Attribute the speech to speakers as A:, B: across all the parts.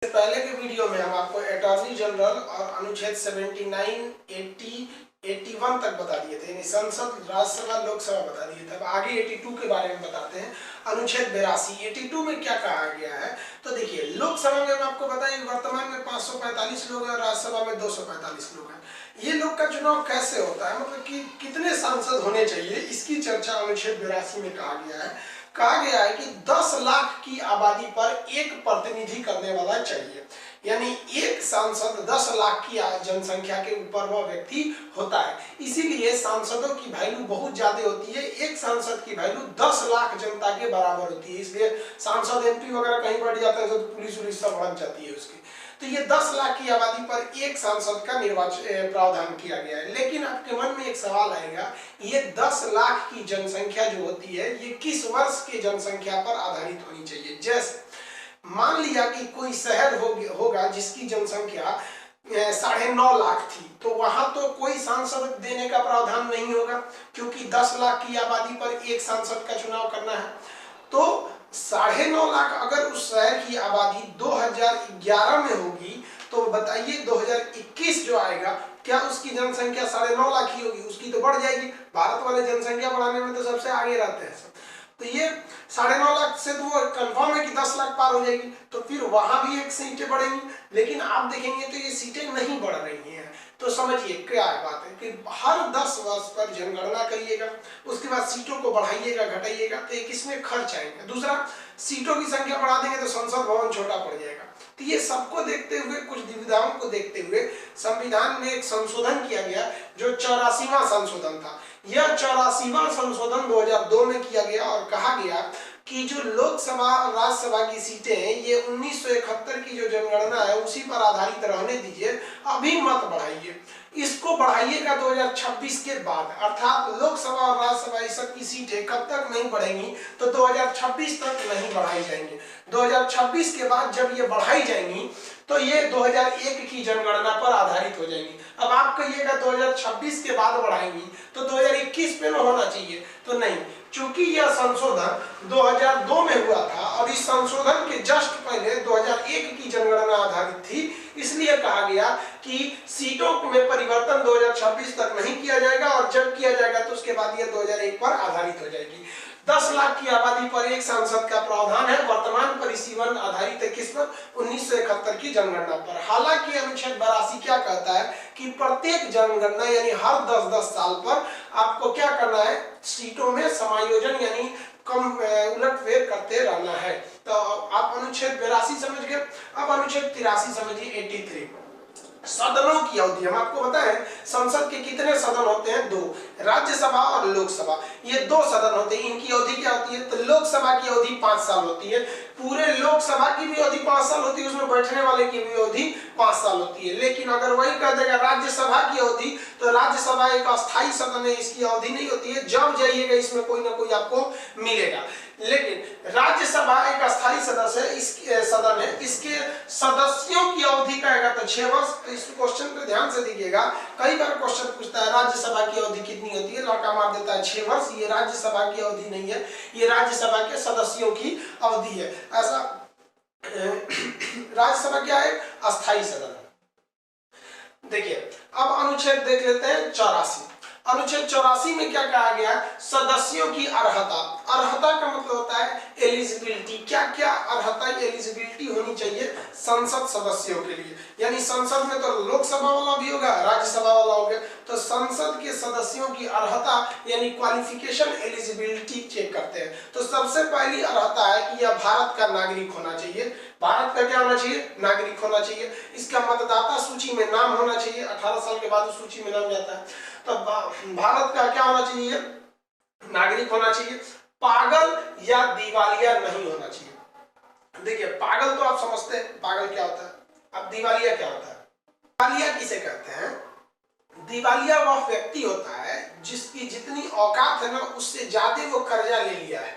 A: पहले के वीडियो में हम आपको अटॉर्नी जनरल और अनुच्छेद 79, 80, 81 तक बता दिए थे, यानी संसद, राज्यसभा, लोकसभा बता दिए थे। अब आगे 82 के बारे में बताते हैं। अनुच्छेद 82, 82 में क्या कहा गया है? तो देखिए, लोकसभा में हम आपको बताएं वर्तमान में 545 लोग हैं और राज्यसभा में 245 लोग हैं। ये लोग का चुनाव कैसे होता है, मतलब कि कितने सांसद होने चाहिए, इसकी चर्चा अनुच्छेद 82 में कहा गया है। कहा गया है कि 10 लाख की आबादी पर एक प्रतिनिधि करने वाला चाहिए, यानी एक सांसद 10 लाख की जनसंख्या के ऊपर वह व्यक्ति होता है। इसीलिए सांसदों की वैल्यू बहुत ज्यादा होती है। एक सांसद की वैल्यू 10 लाख जनता के बराबर होती है। इसलिए सांसद एमपी वगैरह कहीं बढ़ जाता है तो पुलिस उलिस सब बढ़ जाती है उसकी। तो ये 10 लाख की आबादी पर एक सांसद का निर्वाचन प्रावधान किया गया है। लेकिन आपके मन में एक सवाल आएगा, ये 10 लाख की जनसंख्या जो होती है ये किस वर्ष की जनसंख्या पर आधारित होनी चाहिए? जैसे मान लिया कि कोई शहर होगा जिसकी जनसंख्या 9.5 लाख थी, तो वहां तो कोई सांसद देने का प्रावधान नहीं होगा, क्योंकि 10 लाख की आबादी पर एक सांसद का चुनाव करना है। तो 9.5 लाख अगर उस शहर की आबादी 2011 में होगी, तो बताइए 2021 जो आएगा, क्या उसकी जनसंख्या 9.5 लाख ही होगी? उसकी तो बढ़ जाएगी। भारत वाले जनसंख्या बढ़ाने में तो सबसे आगे रहते हैं सब। तो ये 9.5 लाख से तो वो कंफर्म है कि 10 लाख पार हो जाएगी, तो फिर वहां भी एक सीटें बढ़ेंगी। लेकिन आप देखेंगे तो ये सीटें नहीं बढ़ रही हैं। तो समझिए क्या बात है कि हर 10 वर्ष पर जनगणना करिएगा, उसके बाद सीटों को बढ़ाइएगा, घटाइएगा, तो एक इसमें खर्च आएगा। दूसरा, सीटों की संख्या बढ़ा देंगे तो संसद भवन छोटा पड़ जाएगा। तो ये सबको देखते हुए, कुछ दुविधाओं को देखते हुए संविधान में एक संशोधन किया गया, जो 84वां संशोधन था। यह 84वां संशोधन 2002 में किया गया और कहा गया कि जो लोकसभा और राज्यसभा की सीटें हैं, ये 1971 की जो जनगणना है उसी पर आधारित रहने दीजिए, अभी मत बढ़ाइए। इसको बढ़ाइएगा 2026 के बाद, अर्थात लोकसभा और राज्यसभा इस सब की सीटें कब तक नहीं बढ़ेंगी? तो 2026 तक नहीं बढ़ाई जाएंगी। 2026 के बाद जब ये बढ़ाई जाएंगी तो ये 2001 की जनगणना पर आधारित हो जाएंगी। अब आप कहिएगा 2026 के बाद बढ़ाएंगी तो 2021 पे न होना चाहिए, तो नहीं, चूंकि यह संशोधन 2002 में हुआ था और इस संशोधन के जस्ट पहले 2001 की जनगणना आधारित थी, इसलिए कहा गया कि सीटों में परिवर्तन 2026 तक नहीं किया जाएगा, और जब किया जाएगा तो उसके बाद यह 2001 पर आधारित हो जाएगी। 10 लाख की आबादी पर एक सांसद का प्रावधान है। वर्तमान परिसीमन आधारित है किस पर? 1971 की जनगणना पर। हालांकि अनुच्छेद 82 क्या कहता है कि प्रत्येक जनगणना यानी हर 10-10 साल पर आपको क्या करना है? सीटों में समायोजन यानी कम उलटफेर करते रहना है। तो आप अनुच्छेद 82 समझ गए। अब अनुच्छेद 83 समझिए, 83। सदनों की अवधि हम आपको बताएं, संसद के कितने सदन होते हैं? 2, राज्यसभा और लोकसभा, ये 2 सदन होते हैं। इनकी अवधि क्या होती है? तो लोकसभा की अवधि 5 साल होती है, पूरे लोकसभा की भी अवधि 5 साल होती है, उसमें बैठने वाले की भी अवधि 5 साल होती है। लेकिन अगर वही कर देगा राज्यसभा की अवधि, तो राज्यसभा एक अस्थायी सदन है, इसकी अवधि नहीं होती है, जब जाइएगा इसमें कोई ना कोई आपको मिलेगा। लेकिन राज्यसभा एक अस्थायी सदस्य है, इसके सदन है, इसके सदस्यों की अवधि कहेगा तो 6 वर्ष। तो इस क्वेश्चन पे ध्यान से देखिएगा, कई बार क्वेश्चन पूछता है राज्यसभा की अवधि कितनी होती है, लड़का मार देता है 6 वर्ष। ये राज्यसभा की अवधि नहीं है, ये राज्यसभा के सदस्यों की अवधि है। ऐसा राज्यसभा क्या है? अस्थायी सदन। देखिए, अब अनुच्छेद देख लेते हैं 84। अनुच्छेद 84 में क्या कहा गया? सदस्यों की अर्हता। अर्हता का मतलब होता है एलिजिबिलिटी। क्या क्या अर्हता, एलिजिबिलिटी होनी चाहिए संसद सदस्यों के लिए? यानी संसद में तो लोकसभा वाला भी होगा, राज्यसभा वाला होगा, तो संसद के सदस्यों की अर्हता यानी क्वालिफिकेशन, एलिजिबिलिटी चेक करते हैं। तो सबसे पहली अर्हता है कि यह भारत का नागरिक होना चाहिए। भारत का क्या होना चाहिए? नागरिक होना चाहिए। इसका मतदाता सूची में नाम होना चाहिए, 18 साल के बाद उस सूची में नाम जाता है। तो भारत का क्या होना चाहिए? नागरिक होना चाहिए। पागल या दिवालिया नहीं होना चाहिए। देखिए, पागल तो आप समझते हैं, पागल क्या होता है। अब दिवालिया क्या होता है? दिवालिया किसे कहते हैं? दिवालिया वह व्यक्ति होता है जिसकी जितनी औकात है ना, उससे ज्यादा वो कर्जा ले लिया है,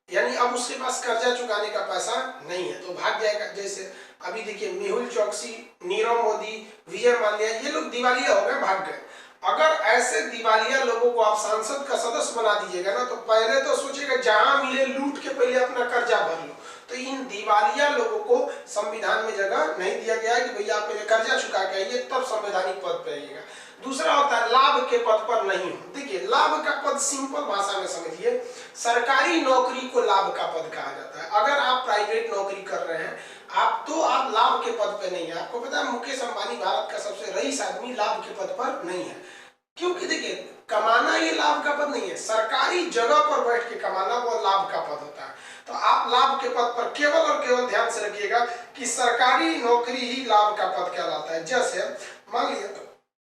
A: यानी अब उसके पास कर्जा चुकाने का पैसा नहीं है तो भाग जाएगा। जैसे अभी देखिए, मेहुल चौकसी, नीरव मोदी, विजय माल्या, ये लोग दिवालिया हो गए, भाग गए। अगर ऐसे दिवालिया लोगों को आप सांसद का सदस्य बना दीजिएगा ना, तो पहले तो सोचेगा जहां मिले लूट के पहले अपना कर्जा भर लो, तो इन दिवालिया लोगों को संविधान में जगह नहीं दिया गया है कि भैया आप पहले कर्जा चुका के आइए तब संवैधानिक पद पे आइएगा। दूसरा होता है लाभ के पद पर नहीं हो। देखिए लाभ का पद सिंपल भाषा में समझिए, सरकारी नौकरी को लाभ का पद कहा जाता है। अगर आप प्राइवेट नौकरी कर रहे हैं आप लाभ के पद पे नहीं है। आपको पता है मुकेश अंबानी भारत का सबसे रईस आदमी लाभ के पद पर नहीं है, क्योंकि देखिए कमाना ये लाभ का पद नहीं है, सरकारी जगह पर बैठ के कमाना वो लाभ का पद होता है। तो आप लाभ के पद पर केवल और केवल ध्यान से रखिएगा कि सरकारी नौकरी ही लाभ का पद कहलाता है। जैसे मान लीजिए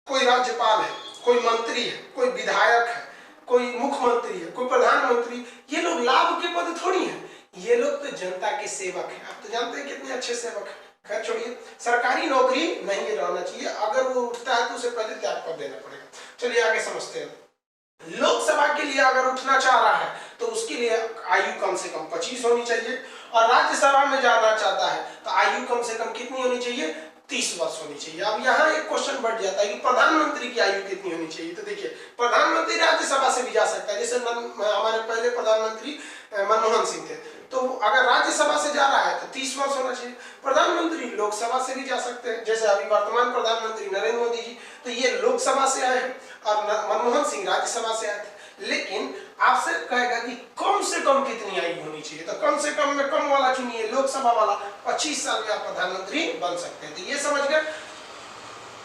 A: कोई राज्यपाल है, कोई मंत्री है, कोई विधायक है, कोई मुख्यमंत्री है, कोई प्रधानमंत्री, ये लोग लाभ के पद थोड़ी हैं, ये लोग तो जनता के सेवक हैं। आप तो जानते हैं कितने अच्छे सेवक हैं। खैर छोड़िए, सरकारी नौकरी नहीं रहना चाहिए, अगर वो उठता है तो उसे पहले त्याग पत्र देना पड़ेगा। चलिए आगे समझते हैं। लोकसभा के लिए अगर उठना चाह रहा है तो उसके लिए आयु कम से कम 25 होनी चाहिए, और राज्यसभा में जाना चाहता है तो आयु कम से कम कितनी होनी चाहिए, 30 वर्ष होनी चाहिए। अब यहाँ एक क्वेश्चन बढ़ जाता है कि प्रधानमंत्री की आयु कितनी होनी चाहिए। तो देखिए प्रधानमंत्री राज्यसभा से भी जा सकता है, जैसे हमारे पहले प्रधानमंत्री मनमोहन सिंह थे, तो अगर राज्यसभा से जा रहा है तो 30 वर्ष होना चाहिए। प्रधानमंत्री लोकसभा से भी जा सकते हैं, जैसे अभी वर्तमान प्रधानमंत्री नरेंद्र मोदी जी, तो ये लोकसभा से आए हैं और मनमोहन सिंह राज्यसभा से आए थे। लेकिन आपसे कहेगा कि कम से कम कितनी आयु होनी चाहिए, तो कम से कम में कम वाला चुनिए, लोकसभा वाला। 25 साल में आप प्रधानमंत्री बन सकते हैं। तो ये समझ गए,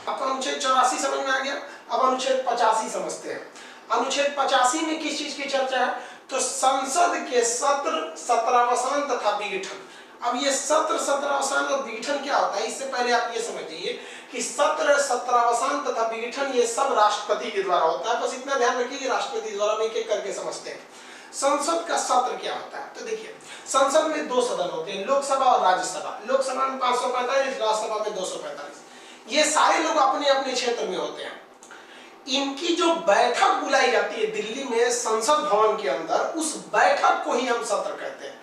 A: आपका अनुच्छेद 84 समझ में आ गया। अब अनुच्छेद 85 समझते हैं। अनुच्छेद 85 में किस चीज की चर्चा है, तो संसद के सत्र, सत्रावसान तथा विघटन। अब ये सत्र, सत्रावसान और विघटन क्या होता है, इससे पहले आप ये समझिए कि सत्र, सत्रावसान तथा विघटन ये सब राष्ट्रपति के द्वारा होता है। बस इतना ध्यान रखिए कि राष्ट्रपति द्वारा एक एक करके समझते हैं। संसद का सत्र क्या होता है, तो देखिए संसद में 2 सदन होते हैं, लोकसभा और राज्यसभा। लोकसभा में 545, राज्यसभा में 245। ये सारे लोग अपने अपने क्षेत्र में होते हैं। इनकी जो बैठक बुलाई जाती है दिल्ली में संसद भवन के अंदर, उस बैठक को ही हम सत्र कहते हैं।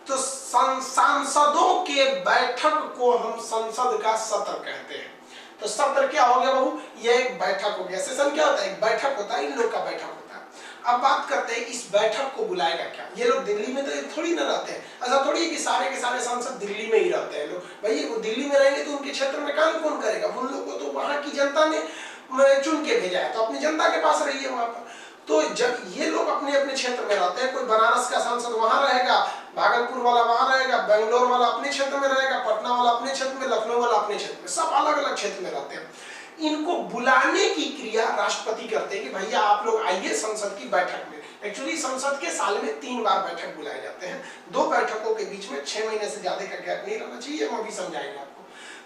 A: तो सांसदों के बैठक को हम संसद का सत्र कहते हैं। तो सत्र क्या हो गया बाबू, ये एक बैठक हो गया। सेशन क्या होता है, एक बैठक होता है, इन लोग का बैठक होता है। अब बात करते हैं इस बैठक को बुलाएगा क्या। ये लोग दिल्ली में तो थोड़ी ना रहते हैं, ऐसा थोड़ी है कि सारे के सारे सांसद दिल्ली में ही रहते हैं लोग। भाई वो दिल्ली में रहेंगे तो उनके क्षेत्र में काम कौन करेगा, उन लोग को तो वहां की जनता ने चुन के भेजा है, तो अपनी जनता के पास रहिए वहां पर। तो जब ये लोग अपने अपने क्षेत्र में रहते हैं, कोई बनारस का सांसद वहां रहेगा, भागलपुर वाला वहां रहेगा, बेंगलोर वाला अपने क्षेत्र में रहेगा, पटना वाला अपने क्षेत्र में, लखनऊ वाला अपने क्षेत्र में, सब अलग अलग क्षेत्र में रहते हैं। इनको बुलाने की क्रिया राष्ट्रपति करते हैं कि भैया आप लोग आइए संसद की बैठक में। एक्चुअली संसद के साल में 3 बार बैठक बुलाए जाते हैं, 2 बैठकों के बीच में 6 महीने से ज्यादा का गैप नहीं रहना चाहिए, हम अभी समझाएंगे आपको।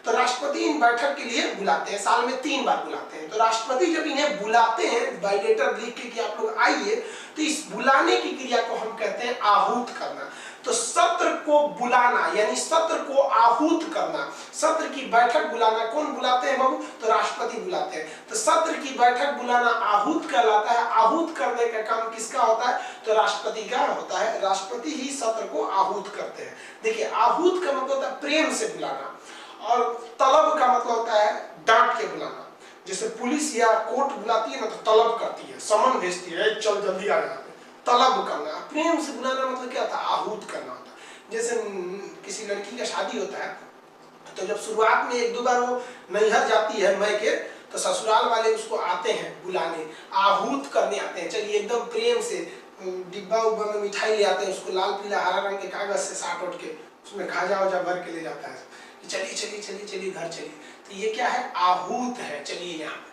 A: तो राष्ट्रपति इन बैठक के लिए बुलाते हैं, साल में 3 बार बुलाते हैं। तो राष्ट्रपति जब इन्हें बुलाते हैं बाय लेटर लिख के कि आप लोग आइए, तो इस बुलाने की क्रिया को हम कहते हैं आहूत करना। तो सत्र को बुलाना यानी सत्र को आहूत करना, सत्र की बैठक बुलाना कौन बुलाते हैं बाबू, तो राष्ट्रपति बुलाते हैं। तो सत्र की बैठक बुलाना आहूत कहलाता है। आहूत करने का काम किसका होता है, तो राष्ट्रपति का होता है। राष्ट्रपति ही सत्र को आहूत करते हैं। देखिए आहूत का मतलब होता है प्रेम से बुलाना, और तलब का मतलब होता है डांट के बुलाना। जैसे पुलिस या कोर्ट बुलाती है ना तो तलब करती है, समन भेजती है, चल जल्दी आ जा। तलब करना, प्रेम से बुलाना मतलब क्या था, आहूत करना होता है। जैसे किसी लड़की का शादी होता है तो जब शुरुआत में 1-2 बार वो नैहर जाती है मैके, तो ससुराल वाले उसको आते हैं बुलाने, आहूत करने आते हैं। चलिए एकदम प्रेम से डिब्बा उब्बा में मिठाई ले आते हैं, उसको लाल पीला हरा रंग के कागज से साट उठ के उसमें खाजा वाजा भर के ले जाता है कि चलिए चलिए चलिए चलिए घर चलिए। तो ये क्या है, आहूत है। चलिए यहाँ पे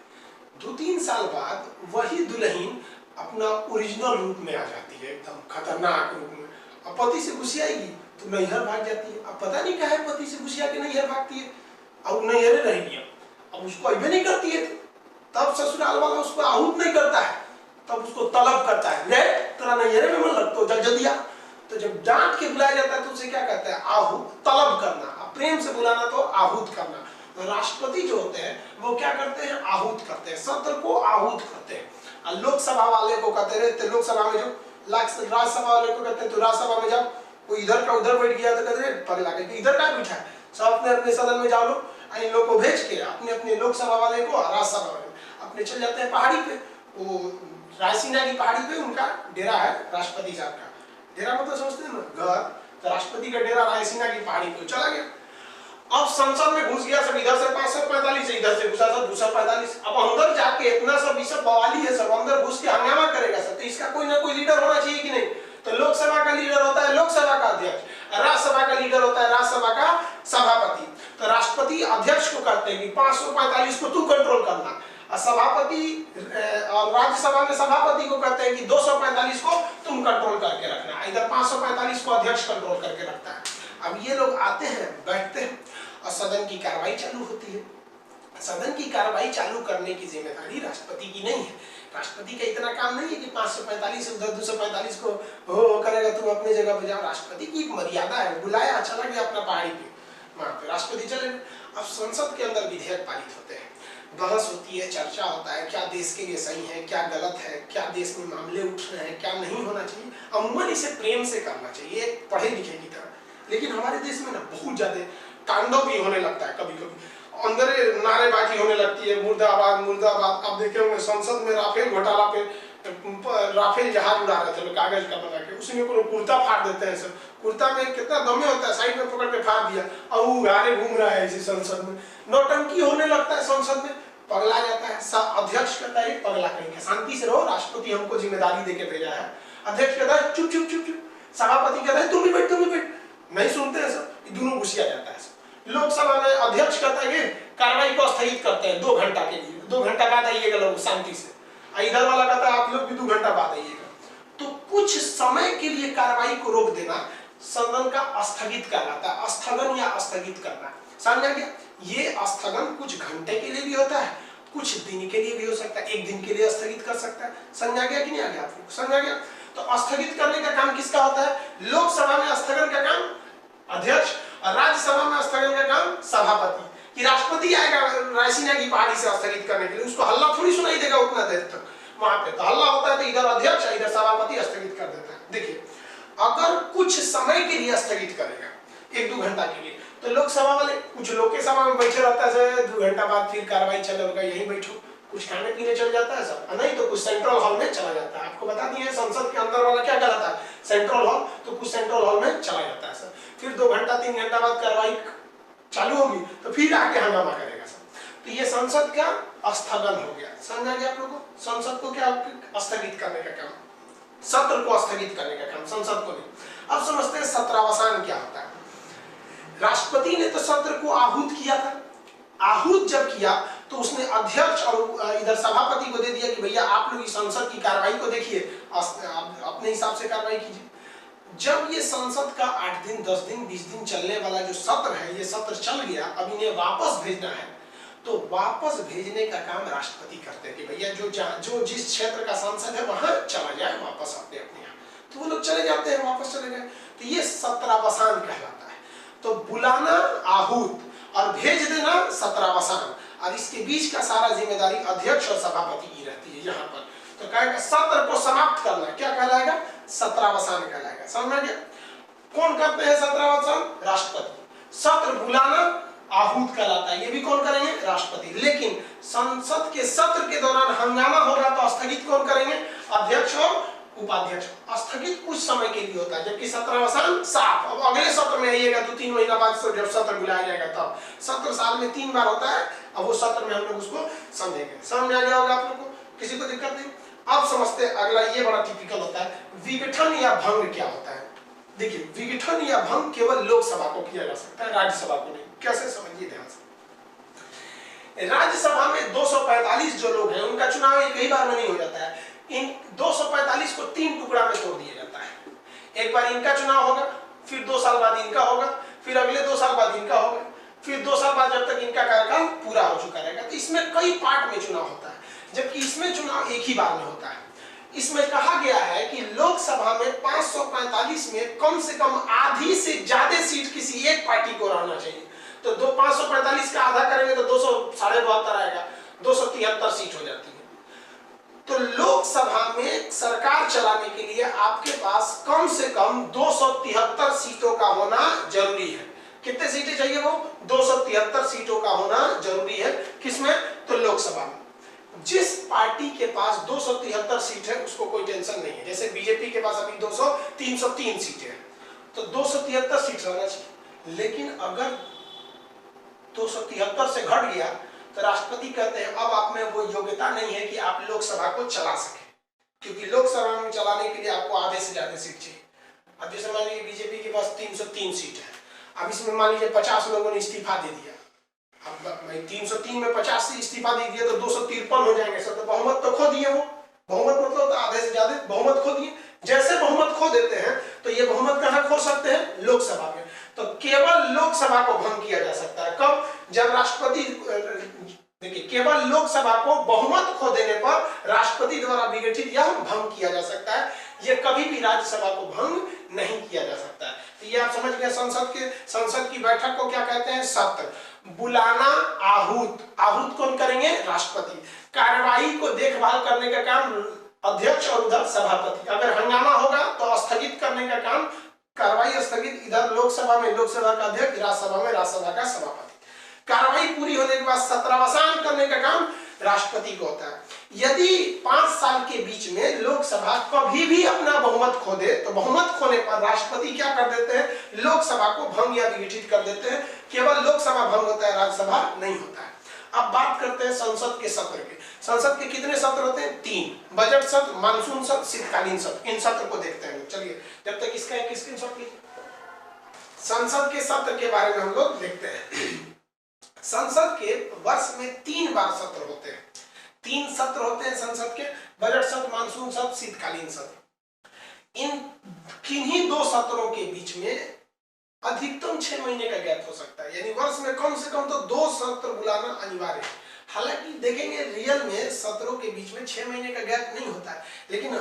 A: 2-3 साल बाद वही दुल्हन अपना ओरिजिनल रूप में आ जाती है, एकदम खतरनाक रूप में। अब पति से गुस्सियाएगी तो नैहर भाग जाती है। अब पता नहीं क्या है, पति से गुस्सिया के नैहर भागती है, अब नैहरे रहेगी, अब उसको अभी नहीं करती है। तब ससुराल वाला उसको आहूत नहीं करता है, तब उसको तलब करता है, ले तेरा नैहरे में मन लगता हो जल्दी आ। तो जब डांट के बुलाया जाता है तो उसे क्या कहता है, आहूत, तलब करना। प्रेम से बुलाना तो आहूत करना। तो राष्ट्रपति जो होते हैं वो क्या करते हैं, आहूत करते हैं, सत्र को आहूत करते हैं। लोकसभा वाले को कहते रहते, लोकसभा में जो राज्यसभा वाले को कहते हैं, तो राज्यसभा में जब वो इधर का उधर बैठ गया तो कहते हैं पगला के इधर का बैठा है, सब अपने अपने सदन में जाओ लोग। इन लोग को भेज के अपने अपने लोकसभा वाले को राज्यसभा वाले अपने चल जाते हैं पहाड़ी पे। वो रायसीना की पहाड़ी पे उनका डेरा है, राष्ट्रपति साहब का डेरा मतलब समझते हैं ना, घर। तो राष्ट्रपति का डेरा रायसीना की पहाड़ी पे चला गया। अब संसद में घुस गया सब, इधर से 545 इधर से घुसा सब 245। अब अंदर जाके इतना सब सब बवाली है, सब अंदर घुस के हंगामा करेगा सब, तो इसका कोई ना कोई लीडर होना चाहिए कि नहीं। तो लोकसभा का लीडर होता है लोकसभा का अध्यक्ष, राज्यसभा का लीडर होता है राज्यसभा का सभापति। तो राष्ट्रपति अध्यक्ष को कहते हैं कि 545 को तू कंट्रोल करना, और सभापति और राज्यसभा में सभापति को कहते हैं कि 245 को तुम कंट्रोल करके रखना। इधर 545 को अध्यक्ष कंट्रोल करके रखता है। अब ये लोग आते हैं, बैठते हैं और सदन की कार्रवाई चालू होती है। सदन की कार्रवाई चालू करने की जिम्मेदारी राष्ट्रपति की नहीं है। राष्ट्रपति का इतना काम नहीं है कि 545 उधर 245 को हो करेगा, तुम अपने जगह पे जाओ। राष्ट्रपति की एक मर्यादा है, बुलाया चला गया अपना पहाड़ी पे, वहां पे राष्ट्रपति चले। अब संसद के अंदर विधेयक पारित होते हैं, बहस होती है, चर्चा होता है, क्या देश के लिए सही है, क्या गलत है, क्या देश में मामले उठ रहे हैं, क्या नहीं होना चाहिए। अमूमन इसे प्रेम से करना चाहिए, पढ़े लिखे की तरह। लेकिन हमारे देश में ना बहुत ज्यादा तांडव भी होने लगता है, कभी कभी अंदर नारेबाजी होने लगती है, मुर्दाबाद मुर्दाबाद। अब देखे होंगे संसद में राफेल घोटाला पे राफेल जहाज उड़ा रहे थे लोग कागज का बना के, उसी में कोई कुर्ता फाड़ देते हैं सब। कुर्ता में कितना दमे होता है, साइड में पकड़ के फाड़ दिया और वो गारे घूम रहा है इसी संसद में। नौटंकी होने लगता है संसद में, पगला जाता है। अध्यक्ष कहता है पगला करेंगे, शांति से रहो, राष्ट्रपति हमको जिम्मेदारी देके भेजा है। अध्यक्ष कहता है चुप चुप चुप चुप, सभापति कहता है तुम भी बैठ, तुम भी बैठ। नहीं सुनते हैं सब, दोनों घुसिया जाता है। लोकसभा में अध्यक्ष कहता है कि कार्रवाई को स्थगित करते हैं 2 घंटा के लिए, 2 घंटा बाद आइएगा लोग शांति से। इधर वाला कहता है आप लोग भी 2 घंटा बाद आइएगा। तो कुछ समय के लिए कार्रवाई को रोक देना सदन का स्थगित कहलाता है, स्थगन या स्थगित करना। समझ गया? ये स्थगन कुछ घंटे के लिए भी होता है, कुछ दिन के लिए भी हो सकता है, 1 दिन के लिए स्थगित कर सकता है। समझा गया कि नहीं आ गया आप लोग? समझा गया? तो स्थगित करने का काम किसका होता है? लोकसभा में स्थगन का काम अध्यक्ष और राज्यसभा में स्थगन का काम सभापति। कि राष्ट्रपति आएगा रायसीना की पहाड़ी से स्थगित करने के लिए, उसको हल्ला थोड़ी सुनाई देगा उतना देर तक। वहां पे तो हल्ला होता है तो इधर अध्यक्ष इधर सभापति स्थगित कर देता है। देखिए, अगर कुछ समय के लिए स्थगित करेगा 1-2 घंटा के लिए, तो लोकसभा वाले कुछ लोकसभा में बैठे रहता है, 2 घंटा बाद फिर कार्रवाई चलेगा, यहीं बैठो, कुछ खाने पीने चल जाता है सब, नहीं तो कुछ सेंट्रल हॉल में चला जाता है। आपको बता दिए संसद के अंदर वाला क्या कहलाता है, सेंट्रल हॉल, तो कुछ सेंट्रल हॉल में चला जाता है सर। फिर 2 घंटा 3 घंटा बाद कार्रवाई चालू होगी तो फिर आके हंगामा करेगा सर। तो ये संसद का स्थगन हो गया। समझा गया आप लोगों को? संसद को क्या स्थगित करने का काम, सत्र को स्थगित करने का काम, संसद को नहीं। अब समझते हैं सत्रावसान क्या होता है। राष्ट्रपति ने तो सत्र को आहूत किया था, आहूत जब किया तो उसने अध्यक्ष और इधर सभापति को दे दिया कि भैया आप लोग इस संसद की कार्रवाई को देखिए, अपने हिसाब से कार्रवाई कीजिए। जब ये संसद का 8 दिन 10 दिन 20 दिन चलने वाला जो सत्र है, ये सत्र चल गया, अब इन्हें वापस भेजना है, तो वापस भेजने का काम राष्ट्रपति करते हैं कि भैया जो जिस क्षेत्र का सांसद है वहां चला जाए वापस अपने अपने यहाँ। तो वो लोग चले जाते हैं, वापस चले गए, तो ये सत्रावसान कहलाता है। तो बुलाना आहूत और भेज देना सत्रावसान, और इसके बीच का सारा जिम्मेदारी अध्यक्ष और सभापति की रहती है यहाँ पर। तो कहेगा सत्र को समाप्त करना, क्या कहलाएगा? सत्रावसान कहलाएगा। समझ गया? कौन करते हैं सत्रावसान? राष्ट्रपति। सत्र बुलाना आहूत कहलाता है, ये भी कौन करेंगे? राष्ट्रपति। लेकिन संसद के सत्र के दौरान हंगामा होगा तो स्थगित कौन करेंगे? अध्यक्ष और उपाध्यक्ष। स्थगित कुछ समय के लिए होता है, जबकि सत्रावसान साफ। अब अगले सत्र में आइएगा 2-3 महीना बाद जब सत्र बुलाया जाएगा तब। सत्र साल में 3 बार होता है, अब वो सत्र में हम लोग उसको समझेंगे। समझ आ गया होगा आप लोग को? किसी को दिक्कत नहीं? अब समझते हैं अगला, ये बड़ा टिपिकल होता है, विघटन या भंग क्या होता है। देखिए, विघटन या भंग केवल लोकसभा को किया जा सकता है, राज्यसभा को नहीं। कैसे? समझिए ध्यान से। राज्यसभा में 245 जो लोग हैं उनका चुनाव एक ही बार में नहीं हो जाता है। इन 245 को 3 टुकड़ा में तोड़ दिया जाता है। एक बार इनका चुनाव होगा, फिर 2 साल बाद इनका होगा, फिर अगले 2 साल बाद इनका होगा, फिर 2 साल बाद जब तक इनका कार्यकाल पूरा हो चुका रहेगा। तो इसमें कई पार्ट में चुनाव होता है, जबकि इसमें चुनाव एक ही बार में होता है। इसमें कहा गया है कि लोकसभा में 545 में कम से कम आधी से ज्यादा सीट किसी एक पार्टी को रहना चाहिए। तो 545 का आधा करेंगे तो 272 आएगा, 273 सीट हो जाती है। तो लोकसभा में सरकार चलाने के लिए आपके पास कम से कम 273 सीटों का होना जरूरी है। कितने सीटें चाहिए? वो 273 सीटों का होना जरूरी है। किसमें? तो लोकसभा में। जिस पार्टी के पास 273 सीट है उसको कोई टेंशन नहीं है। जैसे बीजेपी के पास अभी 303 सीटें हैं, तो 273 सीट रहना चाहिए। लेकिन अगर 273 से घट गया तो राष्ट्रपति कहते हैं अब आप में वो योग्यता नहीं है कि आप लोकसभा को चला सके, क्योंकि लोकसभा में चलाने के लिए आपको आधे से ज्यादा सीट चाहिए। अब जैसे मान लीजिए बीजेपी के पास 303 सीट है, अब इसमें मान लीजिए 50 लोगों ने इस्तीफा दे दिया, अब 303 में 50 से इस्तीफा दे दिया तो 253 हो जाएंगे सर, तो बहुमत तो खो दिए वो। बहुमत मतलब आधे से ज्यादा बहुमत खो दिए। जैसे बहुमत खो देते हैं तो ये बहुमत कहां खो सकते हैं? लोकसभा में। तो केवल लोकसभा को भंग किया जा सकता है। कब? जब राष्ट्रपति, देखिए, केवल लोकसभा को बहुमत खो देने पर राष्ट्रपति द्वारा विघटित या भंग किया जा सकता है। ये कभी भी राज्यसभा को भंग नहीं किया जा सकता है। तो ये आप समझ गए। संसद की बैठक को क्या कहते हैं? सत्र। बुलाना, आहूत। आहूत कौन करेंगे? राष्ट्रपति। कार्यवाही को देखभाल करने का काम अध्यक्ष और उधर सभापति। अगर हंगामा होगा तो स्थगित करने का काम, कार्रवाई स्थगित इधर लोकसभा में लोकसभा का अध्यक्ष, राज्यसभा में राज्यसभा का सभापति। कार्रवाई पूरी होने के बाद सत्रावसान करने का काम राष्ट्रपति को होता है। यदि 5 साल के बीच में लोकसभा कभी भी अपना बहुमत खो दे तो बहुमत खोने पर राष्ट्रपति क्या कर देते हैं? लोकसभा को भंग या विघटित कर देते हैं। केवल लोकसभा भंग होता है, राज्यसभा नहीं होता है। अब बात करते हैं संसद के सत्र के। संसद के कितने सत्र होते हैं? 3। बजट सत्र, मानसून सत्र, शीतकालीन सत्र। इन सत्र को देखते हैं। चलिए, जब तक इसका एक स्क्रीनशॉट लीजिए। संसद के सत्र के बारे में हम लोग देखते हैं। संसद के वर्ष में 3 बार सत्र होते हैं। 3 सत्र होते हैं संसद के, बजट सत्र, मानसून सत्र, शीतकालीन सत्र। इन किन्हीं 2 सत्रों के बीच में अधिकतम 6 महीने का गैप हो सकता है, यानी वर्ष में कम से कम तो 2 सत्र बुलाना अनिवार्य है। हालांकि देखेंगे रियल में सत्रों के बीच में 6 महीने का गैप नहीं होता है, लेकिन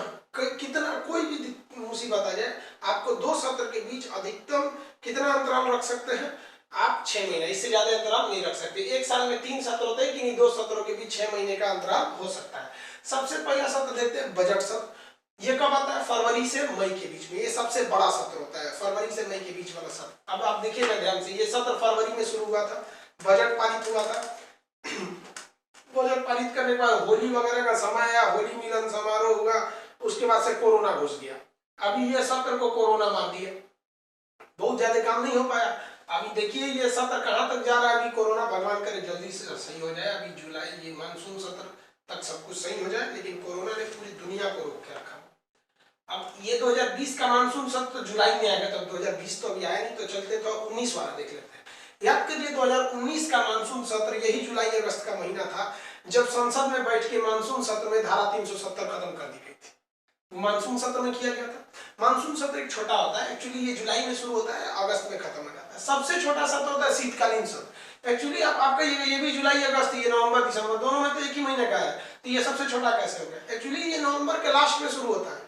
A: कितना कोई भी मुसीबत आ जाए, आपको 2 सत्र के बीच अधिकतम कितना अंतराल रख सकते हैं आप? 6 महीने, इससे ज्यादा अंतराल नहीं रख सकते। एक साल में 3 सत्र होते हैं, किन्हीं 2 सत्रों के बीच 6 महीने का अंतराल हो सकता है। सबसे पहला सत्र देखते हैं बजट सत्र। ये कब आता है? फरवरी से मई के बीच में। ये सबसे बड़ा सत्र होता है, फरवरी से मई के बीच वाला सत्र। अब आप देखिएगा ध्यान से, ये सत्र फरवरी में शुरू हुआ था, बजट पारित हुआ था। बजट पारित करने के बाद होली वगैरह का समय आया, होली मिलन समारोह हुआ, उसके बाद से कोरोना घुस गया। अभी ये सत्र को कोरोना मार दिया, बहुत ज्यादा काम नहीं हो पाया। अभी देखिए ये सत्र कहां तक जा रहा है। अभी कोरोना, भगवान करे जल्दी से सही हो जाए, अभी जुलाई, ये मानसून सत्र तक सब कुछ सही हो जाए, लेकिन कोरोना ने पूरी दुनिया को रोक के रखा। अब ये 2020 का मानसून सत्र जुलाई में आएगा, तब 2020 तो अभी आया नहीं, तो चलते तो 19 वाला देख लेते हैं। याद करिए 2019 का मानसून सत्र यही जुलाई अगस्त का महीना था, जब संसद में बैठ के मानसून सत्र में धारा 370 खत्म कर दी गई थी। मानसून सत्र में किया गया था। मानसून सत्र एक छोटा होता है, एक्चुअली ये जुलाई में शुरू होता है, अगस्त में खत्म हो जाता है। सबसे छोटा सत्र होता है शीतकालीन सत्र। एक्चुअली आपका ये भी जुलाई अगस्त, ये नवंबर दिसंबर, दोनों में तो एक ही महीने का है, तो ये सबसे छोटा कैसे हो गया? एक्चुअली ये नवंबर के लास्ट में शुरू होता है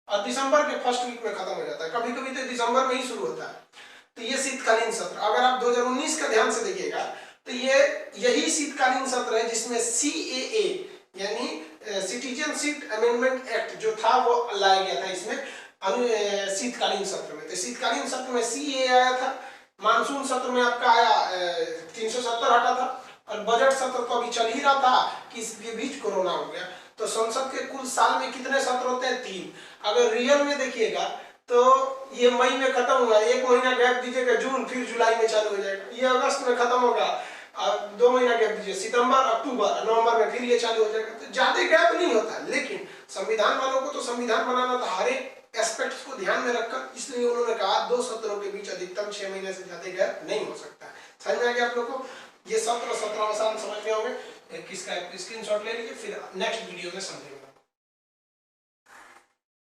A: और दिसंबर के फर्स्ट वीक में खत्म हो जाता है, कभी कभी तो दिसंबर में ही शुरू होता है। तो ये शीतकालीन सत्र, अगर आप 2019 का ध्यान से देखिएगा तो ये यही शीतकालीन सत्र है जिसमें CAA यानी सिटीजनशिप अमेंडमेंट एक्ट जो था वो लाया गया था इसमें शीतकालीन सत्र में। तो शीतकालीन सत्र में CAA आया था, मानसून सत्र में आपका आया 370 हटा था, और बजट सत्र तो अभी चल ही रहा था कि इसके बीच कोरोना हो गया। तो संसद के कुल साल में कितने सत्र होते हैं? 3। अगर रियल में देखिएगा तो ये मई में खत्म हुआ, 1 महीना गैप दीजिएगा, जून, फिर जुलाई में चालू हो जाएगा। ये अगस्त में खत्म होगा, 2 महीना गैप दीजिए, सितंबर, अक्टूबर, नवंबर में फिर ये चालू हो जाएगा। तो ज्यादा गैप नहीं होता, लेकिन संविधान वालों को तो संविधान बनाना था हर एक एस्पेक्ट्स को ध्यान में रखकर, इसलिए उन्होंने कहा 2 सत्रों के बीच अधिकतम 6 महीने से ज्यादा गैप नहीं हो सकता। समझ में आ गया आप लोग को? ये सत्र 17 आसान समझ में होंगे। किसका स्क्रीनशॉट ले लीजिए, फिर नेक्स्ट वीडियो में समझेंगे।